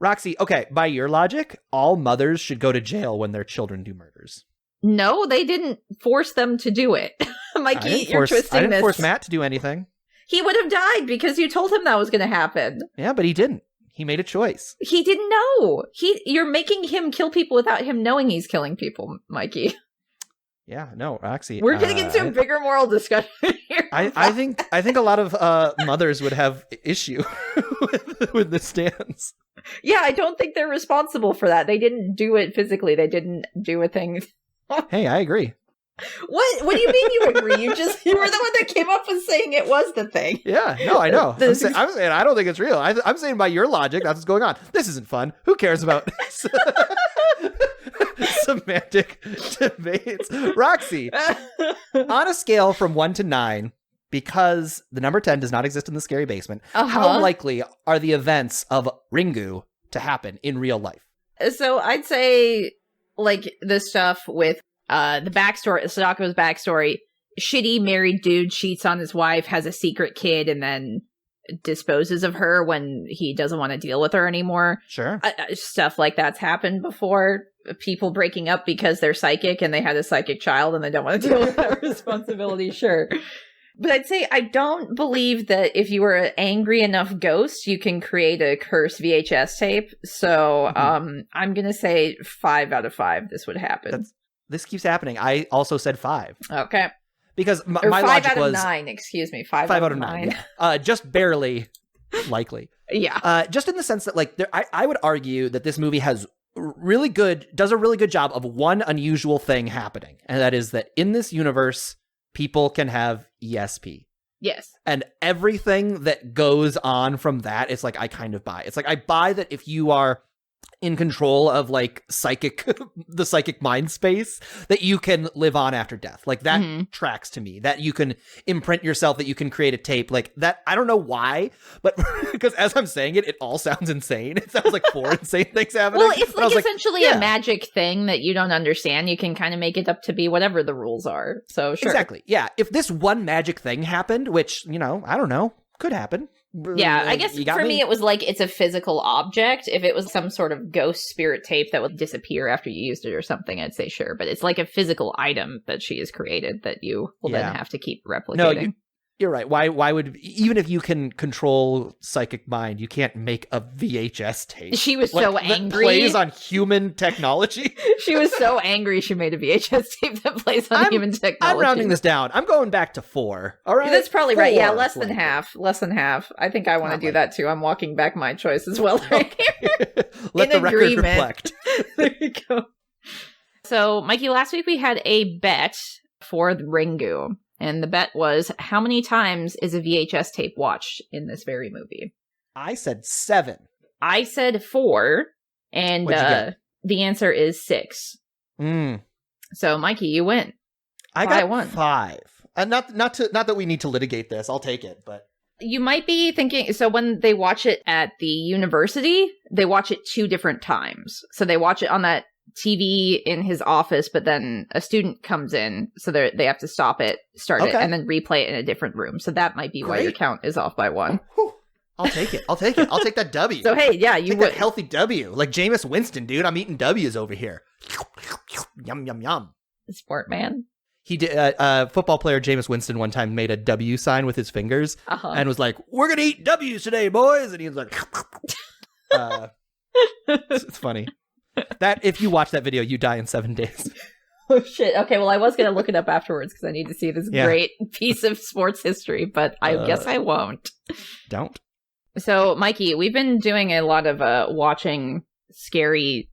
Roxy, okay, by your logic, all mothers should go to jail when their children do murders. No, they didn't force them to do it. Mikey, you're twisting this. I didn't force Matt to do anything. He would have died because you told him that was going to happen. Yeah, but he didn't. He made a choice. He didn't know. You're making him kill people without him knowing he's killing people, Mikey. Yeah, no, Roxy. We're getting into a bigger moral discussion here. I think a lot of mothers would have issue with the stance. Yeah, I don't think they're responsible for that. They didn't do it physically. They didn't do a thing. Hey, I agree. What do you mean you agree? You were the one that came up with saying it was the thing. Yeah, no, I know. I'm saying I don't think it's real. I'm saying by your logic, that's what's going on. This isn't fun. Who cares about semantic debates? Roxy, on a scale from 1 to 9, because the number 10 does not exist in the scary basement, how likely are the events of Ringu to happen in real life? So I'd say, like, the stuff with the backstory, Sadako's backstory, shitty married dude cheats on his wife, has a secret kid, and then disposes of her when he doesn't want to deal with her anymore. Sure. Stuff like that's happened before. People breaking up because they're psychic and they had a psychic child and they don't want to deal with that responsibility. Sure. But I'd say I don't believe that if you were an angry enough ghost, you can create a cursed VHS tape. So I'm going to say 5 out of 5 this would happen. This keeps happening. I also said 5. Okay. Because my 5 logic out of was 9, excuse me. 5 out of 9. Yeah. Just barely likely. Yeah. Just in the sense that, like, I would argue that this movie does a really good job of one unusual thing happening. And that is that in this universe, people can have ESP. Yes. And everything that goes on from that, it's like, I kind of buy. It's like, I buy that if you are in control of like the psychic mind space that you can live on after death. Like that tracks to me, that you can imprint yourself, that you can create a tape like that. I don't know why, but because as I'm saying it all sounds insane. It sounds like 4 insane things happening. Well, it's like essentially a magic thing that you don't understand. You can kind of make it up to be whatever the rules are. So sure. Exactly. Yeah. If this one magic thing happened, which, I don't know, could happen. Yeah, I guess for me it was like it's a physical object. If it was some sort of ghost spirit tape that would disappear after you used it or something, I'd say sure. But it's like a physical item that she has created that you will then have to keep replicating. No, you're right. Why would, even if you can control psychic mind, you can't make a VHS tape. She was so angry. That plays on human technology. She was so angry she made a VHS tape that plays on human technology. I'm rounding this down. I'm going back to 4. All right? That's probably right. Yeah, less than half. Less than half. I think I want to do that too. I'm walking back my choice as well right here. Let the record reflect. There you go. So, Mikey, last week we had a bet for the Ringu. And the bet was, how many times is a VHS tape watched in this very movie? I said 7. I said 4. And the answer is 6. So, Mikey, you win. I got 5. Not that we need to litigate this. I'll take it, but... You might be thinking, so when they watch it at the university, they watch it 2 different times. So they watch it on that TV in his office, but then a student comes in, so they have to stop it, start it, and then replay it in a different room. So that might be why your count is off by 1. I'll take it. I'll take that W. So hey, yeah, you would that healthy W, like Jameis Winston, dude. I'm eating W's over here. Yum yum yum. Sport man. He did. Football player Jameis Winston one time made a W sign with his fingers and was like, "We're gonna eat W's today, boys," and he was like, "It's funny." That if you watch that video, you die in 7 days. Oh shit. Okay, well I was gonna look it up afterwards because I need to see this great piece of sports history, but I guess I won't. Don't. So, Mikey, we've been doing a lot of watching scary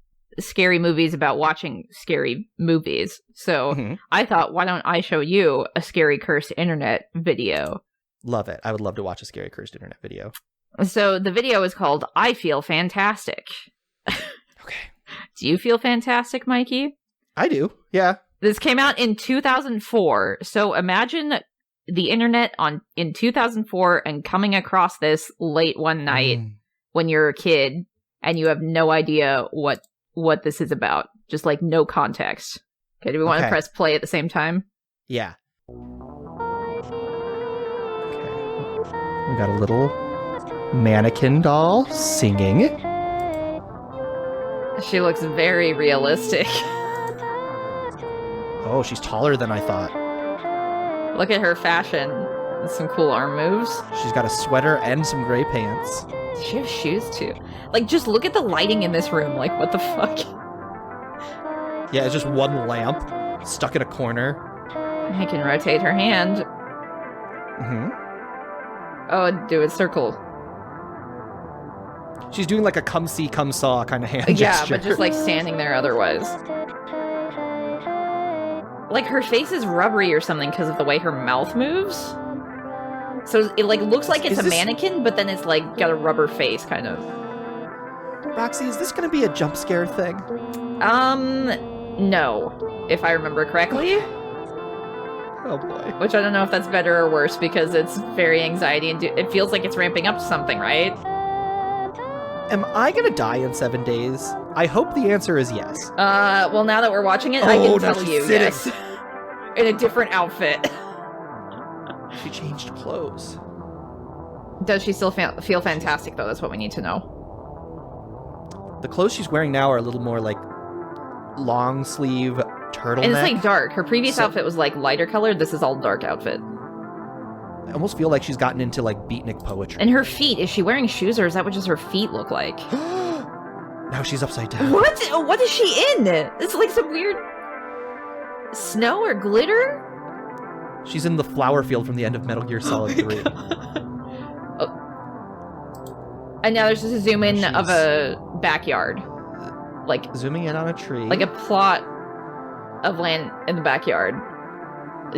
movies about watching scary movies. So I thought, why don't I show you a scary cursed internet video? Love it. I would love to watch a scary cursed internet video. So the video is called I Feel Fantastic. Okay. Do you feel fantastic, Mikey? I do, yeah. This came out in 2004, so imagine the internet in 2004 and coming across this late one night when you're a kid and you have no idea what this is about. Just like no context. Okay, do we want to press play at the same time? Yeah. Okay. We got a little mannequin doll singing. She looks very realistic. Oh, she's taller than I thought. Look at her fashion. Some cool arm moves. She's got a sweater and some gray pants. Does she have shoes too? Like, just look at the lighting in this room. Like, what the fuck? Yeah, it's just one lamp stuck in a corner. I can rotate her hand. Oh, do a circle. She's doing like a come see, come saw kind of hand gesture. Yeah, but just like standing there otherwise. Like her face is rubbery or something because of the way her mouth moves. So it like looks like it's a mannequin, but then it's like got a rubber face kind of. Roxy, is this going to be a jump scare thing? No, if I remember correctly. Oh boy. Which I don't know if that's better or worse because it's very anxiety and it feels like it's ramping up to something, right? Am I gonna die in 7 days? I hope the answer is yes. Well, now that we're watching it, I can tell you yes. In a different outfit. She changed clothes. Does she still feel fantastic, though? That's what we need to know. The clothes she's wearing now are a little more like long sleeve turtleneck. And it's like dark. Her previous outfit was like lighter colored. This is all dark outfit. I almost feel like she's gotten into like beatnik poetry. And her feet, is she wearing shoes or is that what just her feet look like? Now she's upside down. What is she in? It's like some weird snow or glitter? She's in the flower field from the end of Metal Gear Solid 3. And now there's just a zoom in of a backyard. Like zooming in on a tree. Like a plot of land in the backyard.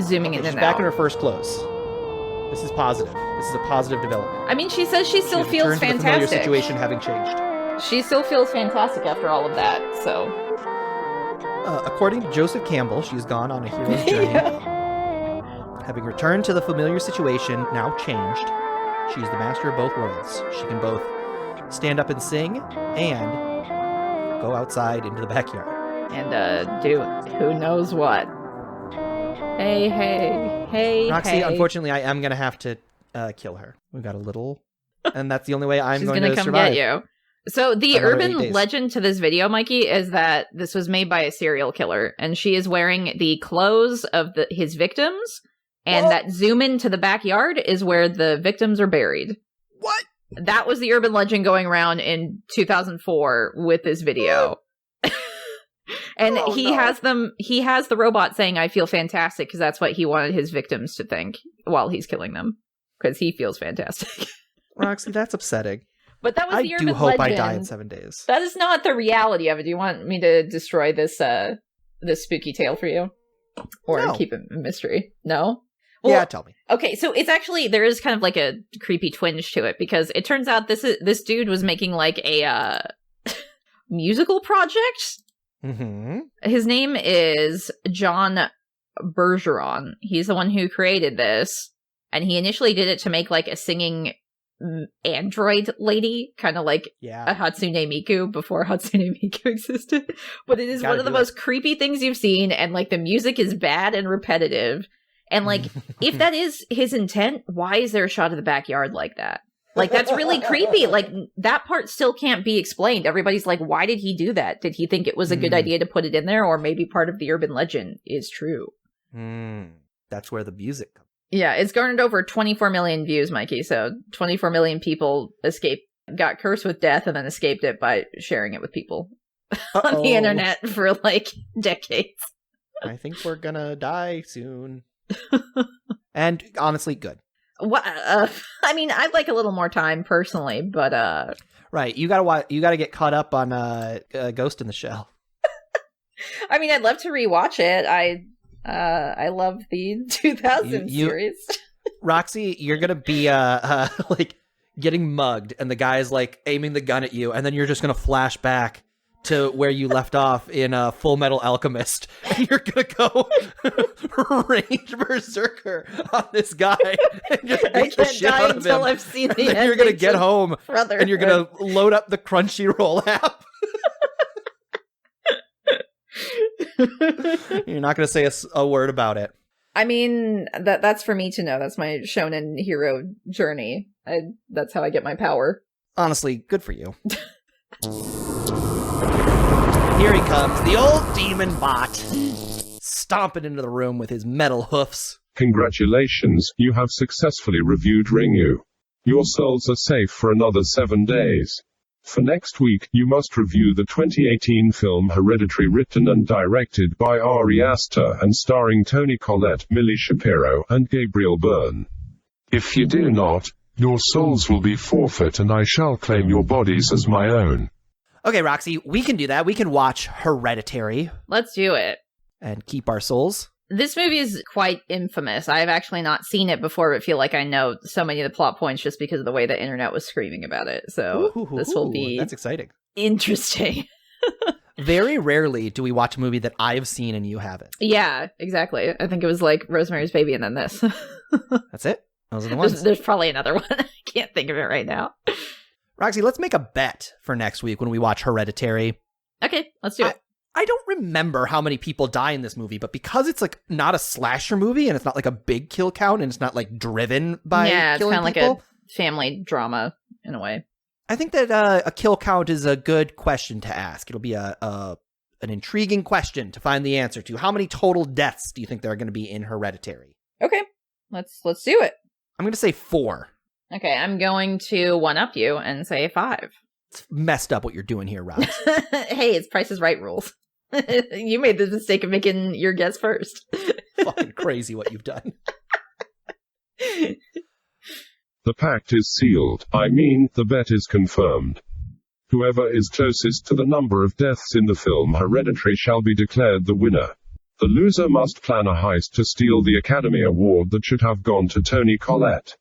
Zooming in and out. She's back in her first clothes. This is positive. This is a positive development. I mean, she says she still feels fantastic. The familiar situation having changed. She still feels fantastic after all of that, so. According to Joseph Campbell, she's gone on a hero's journey. Having returned to the familiar situation, now changed, she's the master of both worlds. She can both stand up and sing and go outside into the backyard. And do who knows what. Hey, Roxy, unfortunately, I am going to have to kill her. We've got a little... And that's the only way I'm going to survive. She's going to come get you. So the urban legend to this video, Mikey, is that this was made by a serial killer, and she is wearing the clothes of his victims, and that zoom into the backyard is where the victims are buried. What? That was the urban legend going around in 2004 with this video. And he has the robot saying, "I feel fantastic," because that's what he wanted his victims to think while he's killing them, because he feels fantastic. Roxy, that's upsetting. But that was the urban legend. I do hope I die in 7 days. That is not the reality of it. Do you want me to destroy this this spooky tale for you? Or keep it a mystery? No? Well, yeah, tell me. Okay, so it's actually, there is kind of like a creepy twinge to it, because it turns out this dude was making like a musical project. Mm-hmm. His name is John Bergeron. He's the one who created this, and he initially did it to make like a singing android lady, kind of like a Hatsune Miku before Hatsune Miku existed. But it is one of the most creepy things you've seen, and like the music is bad and repetitive. And like, if that is his intent, why is there a shot of the backyard like that? Like, that's really creepy. Like, that part still can't be explained. Everybody's like, why did he do that? Did he think it was a good idea to put it in there? Or maybe part of the urban legend is true. That's where the music comes. Yeah, it's garnered over 24 million views, Mikey. So 24 million people got cursed with death and then escaped it by sharing it with people on the internet for like decades. I think we're gonna die soon. And honestly, good. What? I mean, I'd like a little more time personally, but right, you gotta get caught up on Ghost in the Shell. I mean, I'd love to rewatch it. I love the 2000 series. Roxy, you're gonna be like getting mugged, and the guy's like aiming the gun at you, and then you're just gonna flash back to where you left off in Full Metal Alchemist, and you're gonna go range berserker on this guy and just beat the shit out of him. I've seen the end. You're gonna get home and you're gonna load up the Crunchyroll app. You're not gonna say a word about it. I mean, that's for me to know. That's my shonen hero journey. That's how I get my power. Honestly, good for you. Here he comes, the old demon bot, stomping into the room with his metal hoofs. Congratulations, you have successfully reviewed Ringu. Your souls are safe for another 7 days. For next week, you must review the 2018 film Hereditary, written and directed by Ari Aster and starring Toni Collette, Millie Shapiro, and Gabriel Byrne. If you do not, your souls will be forfeit and I shall claim your bodies as my own. Okay, Roxy, we can do that. We can watch Hereditary. Let's do it. And keep our souls. This movie is quite infamous. I've actually not seen it before, but feel like I know so many of the plot points just because of the way the internet was screaming about it. So this will be... That's exciting. Interesting. Very rarely do we watch a movie that I've seen and you haven't. Yeah, exactly. I think it was like Rosemary's Baby and then this. That's it? Those are the ones? There's probably another one. I can't think of it right now. Roxy, let's make a bet for next week when we watch Hereditary. Okay, let's do it. I don't remember how many people die in this movie, but because it's like not a slasher movie and it's not like a big kill count and it's not like driven by killing people. Like a family drama in a way. I think that a kill count is a good question to ask. It'll be an intriguing question to find the answer to. How many total deaths do you think there are going to be in Hereditary? Okay, let's do it. I'm going to say 4. Okay, I'm going to one-up you and say 5. It's messed up what you're doing here, Rox. Hey, it's Price is Right rules. You made the mistake of making your guess first. Fucking crazy what you've done. The pact is sealed. I mean, the bet is confirmed. Whoever is closest to the number of deaths in the film Hereditary shall be declared the winner. The loser must plan a heist to steal the Academy Award that should have gone to Toni Collette.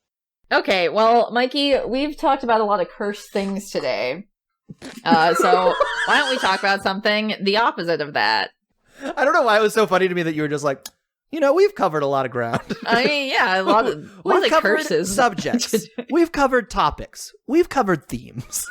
Okay, well, Mikey, we've talked about a lot of cursed things today. So why don't we talk about something the opposite of that? I don't know why it was so funny to me that you were just like, we've covered a lot of ground. I mean, yeah, a lot of we've covered curses. Subjects. We've covered topics. We've covered themes.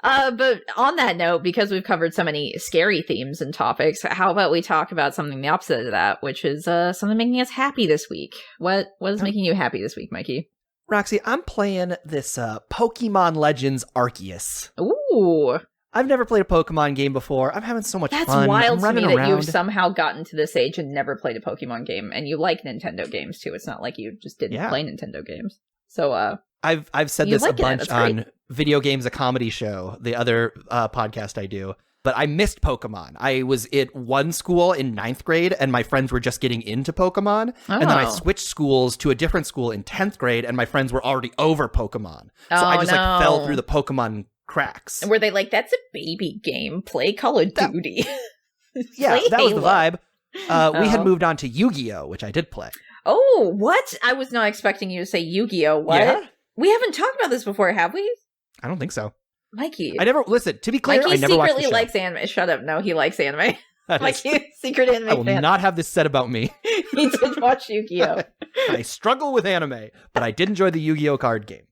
But on that note, because we've covered so many scary themes and topics, how about we talk about something the opposite of that, which is something making us happy this week. What is making you happy this week, Mikey? Roxy, I'm playing this Pokemon Legends Arceus. Ooh. I've never played a Pokemon game before. I'm having so much fun. That's wild to me that around. you've somehow gotten to this age and never played a Pokemon game. And you like Nintendo games, too. It's not like you just didn't play Nintendo games. So, I've said this a bunch on Video Games, a Comedy Show, the other podcast I do. But I missed Pokemon. I was at one school in 9th grade, and my friends were just getting into Pokemon. Oh. And then I switched schools to a different school in 10th grade, and my friends were already over Pokemon. So I just fell through the Pokemon cracks. And were they like, that's a baby game, play Call of Duty? Yeah, that was the vibe. We had moved on to Yu-Gi-Oh, which I did play. Oh, what? I was not expecting you to say Yu-Gi-Oh. What? Yeah. We haven't talked about this before, have we? I don't think so. Mikey. Listen, to be clear, Mikey I never watched the show. secretly likes anime. Shut up. No, he likes anime. Mikey's secret anime fan. I will not have this said about me. He did watch Yu-Gi-Oh. I struggle with anime, but I did enjoy the Yu-Gi-Oh card game.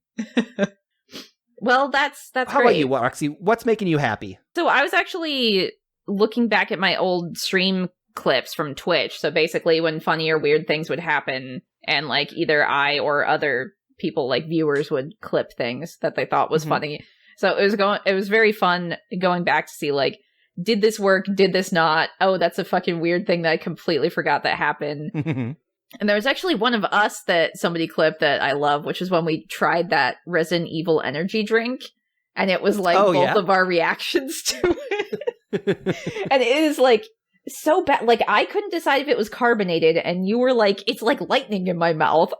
Well, that's How great. How about you, Roxy? What's making you happy? So I was actually looking back at my old stream clips from Twitch. So basically when funny or weird things would happen and like either I or other people like viewers would clip things that they thought was funny. So it was very fun going back to see like, did this work? Did this not? Oh, that's a fucking weird thing that I completely forgot that happened. And there was actually one of us that somebody clipped that I love, which is when we tried that Resident Evil energy drink. And it was like both of our reactions to it. And it is like so bad. Like I couldn't decide if it was carbonated and you were like, it's like lightning in my mouth.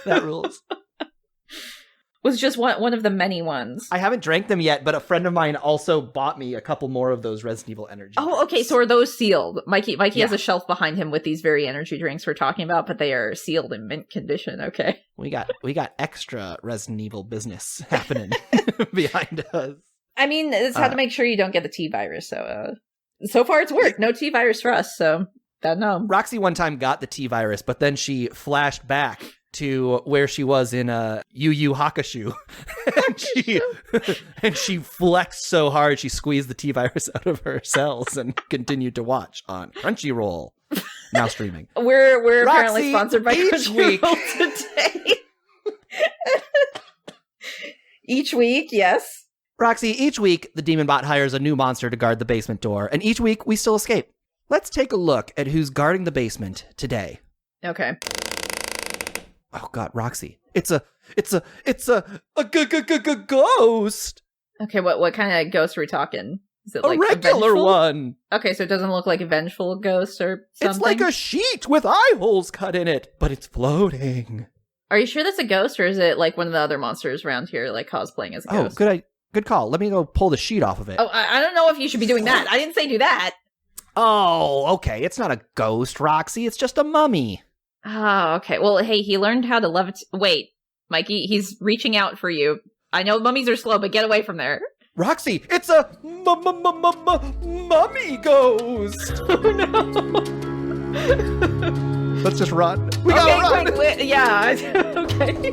That rules. Was just one of the many ones. I haven't drank them yet, but a friend of mine also bought me a couple more of those Resident Evil energy drinks. Okay, so are those sealed? Mikey has a shelf behind him with these very energy drinks we're talking about, but they are sealed in mint condition, okay? We got extra Resident Evil business happening behind us. I mean, it's how to make sure you don't get the T-virus, so far it's worked. No T-virus for us, so don't know. Roxy one time got the T-virus, but then she flashed back to where she was in Yu Yu Hakusho. and she flexed so hard she squeezed the T-virus out of her cells and continued to watch on Crunchyroll. Now streaming. We're Roxy, apparently sponsored by Crunchyroll today. Each week, yes. Roxy, each week the Demon Bot hires a new monster to guard the basement door, and each week we still escape. Let's take a look at who's guarding the basement today. Okay. Oh God, Roxy! It's a ghost. Okay, what kind of ghost are we talking? Is it a like regular vengeful? One? Okay, so it doesn't look like a vengeful ghost or something. It's like a sheet with eye holes cut in it, but it's floating. Are you sure that's a ghost, or is it like one of the other monsters around here, like cosplaying as a ghost? Oh, good call. Let me go pull the sheet off of it. Oh, I don't know if you should be doing that. I didn't say do that. Oh, okay. It's not a ghost, Roxy. It's just a mummy. Oh, okay. Well, hey, he learned how to levitate. Wait, Mikey, he's reaching out for you. I know mummies are slow, but get away from there. Roxy, it's a mummy ghost. Oh, no. Let's just run. We gotta run. Quick, yeah, okay.